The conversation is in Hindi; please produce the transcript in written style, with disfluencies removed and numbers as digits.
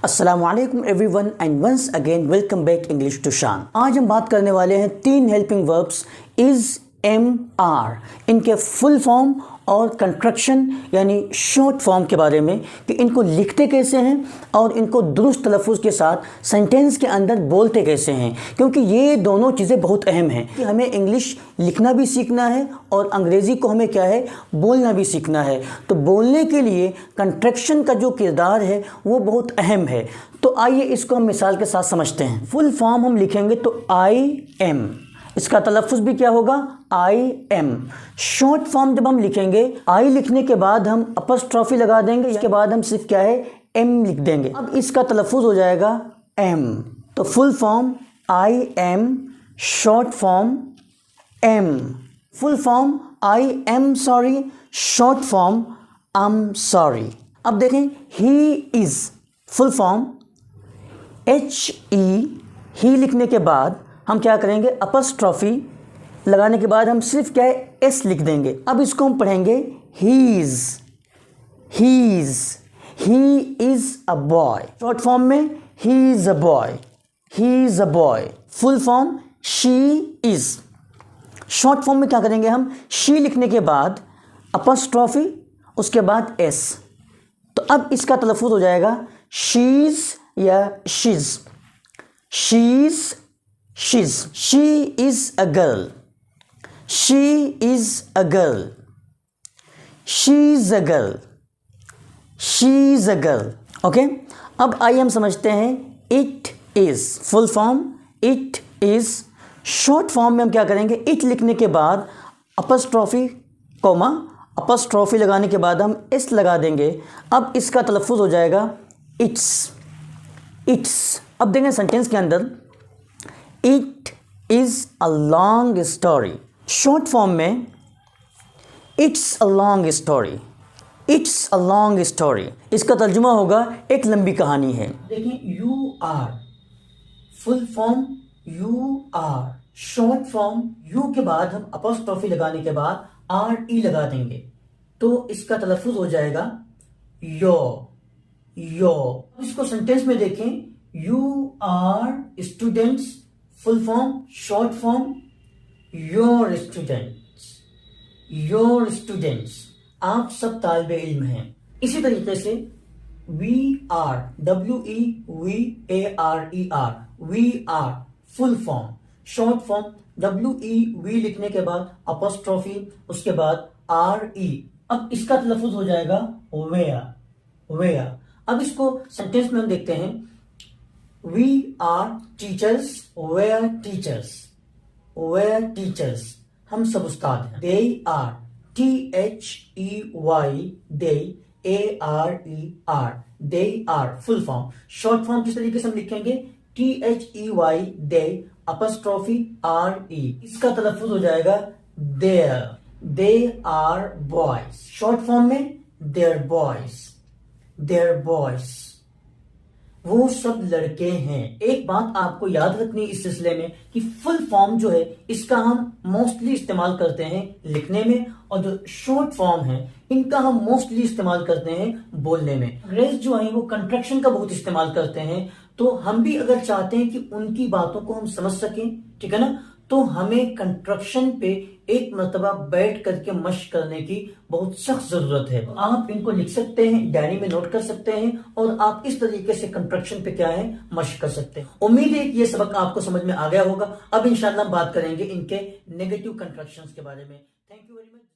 अस्सलामुअलैकुम everyone and once again welcome back English to Shaan. आज हम बात करने वाले हैं 3 helping verbs is, am, are, इनके फुल फॉर्म और कंस्ट्रक्शन यानी शॉर्ट फॉर्म के बारे में कि इनको लिखते कैसे हैं और इनको दुरुस्त तलफ़ुज़ के साथ सेंटेंस के अंदर बोलते कैसे हैं, क्योंकि ये दोनों चीज़ें बहुत अहम हैं कि हमें इंग्लिश लिखना भी सीखना है और अंग्रेज़ी को हमें क्या है बोलना भी सीखना है। तो बोलने के लिए कंस्ट्रक्शन का जो किरदार है वो बहुत अहम है। तो आइए इसको हम मिसाल के साथ समझते हैं। फुल फॉर्म हम लिखेंगे तो आई एम, इसका तलफ़ुज़ भी क्या होगा आई एम। शॉर्ट फॉर्म जब हम लिखेंगे आई लिखने के बाद हम अपॉस्ट्रोफी लगा देंगे, इसके बाद हम सिर्फ क्या है एम लिख देंगे। अब इसका तलफ़ुज़ हो जाएगा एम। तो full form I am, short form M. Full form I am sorry, short form I am sorry. अब देखें he is, full form H E, he लिखने के बाद हम क्या करेंगे अपॉस्ट्रोफी लगाने के बाद हम सिर्फ क्या है एस लिख देंगे। अब इसको हम पढ़ेंगे he's, he's, he is a boy. Short form में he is a boy, he is a boy. Full form she is. Short form में क्या करेंगे हम शी लिखने के बाद अपॉस्ट्रोफी उसके बाद एस। तो अब इसका तलफ़ुज़ हो जाएगा शीज़ या she's, she's, she's. She is a girl, she is a girl, she is a girl, she is a girl. Okay, अब आइए हम समझते हैं it is. Full form it is. Short form में हम क्या करेंगे इट लिखने के बाद अपॉस्ट्रोफी कॉमा अपॉस्ट्रोफी लगाने के बाद हम एस लगा देंगे। अब इसका तलफ़ुज़ हो जाएगा इट्स, इट्स। अब देखें सेंटेंस के अंदर it is a long story. Short form में it's a long story, it's a long story. इसका तर्जुमा होगा एक लंबी कहानी है। देखिए you are, full form you are. Short form you के बाद हम अपॉस्ट्रोफी लगाने के बाद आर ई लगा देंगे तो इसका तलफ़ुज़ हो जाएगा यो, यो। इसको सेंटेंस में देखें you are students, full form short form you're students, you're students, आप सब तालिबे इल्म हैं। इसी तरीके से we are, W E we A R E are, we are. Full form short form W E we लिखने के बाद अपॉस्ट्रोफी उसके बाद आर ई। अब इसका तलफ़ुज़ हो जाएगा वेयर, वेयर। अब इसको सेंटेंस में हम देखते हैं We are teachers, we're teachers, we're teachers, हम सब उस्ताद हैं। They are, THEY, they, ARER, they are, full form। short form किस तरीके से हम लिखेंगे THEY, they, apostrophe RE। इसका तलफ़ुज़ हो जाएगा their, they are boys। short form में their boys, their boys, वो सब लड़के हैं। एक बात आपको याद रखनी इस सिलसिले में कि फुल फॉर्म जो है इसका हम मोस्टली इस्तेमाल करते हैं लिखने में और जो शॉर्ट फॉर्म है इनका हम मोस्टली इस्तेमाल करते हैं बोलने में। अंग्रेज जो है वो कंस्ट्रक्शन का बहुत इस्तेमाल करते हैं, तो हम भी अगर चाहते हैं कि उनकी बातों को हम समझ सकें, ठीक है ना, तो हमें कंस्ट्रक्शन पे एक मर्तबा बैठ करके मश्क करने की बहुत सख्त जरूरत है। आप इनको लिख सकते हैं, डायरी में नोट कर सकते हैं और आप इस तरीके से कंस्ट्रक्शन पे क्या है मश्क कर सकते हैं। उम्मीद है कि ये सबक आपको समझ में आ गया होगा। अब इंशाल्लाह बात करेंगे इनके नेगेटिव कंस्ट्रक्शंस के बारे में। Thank you very much.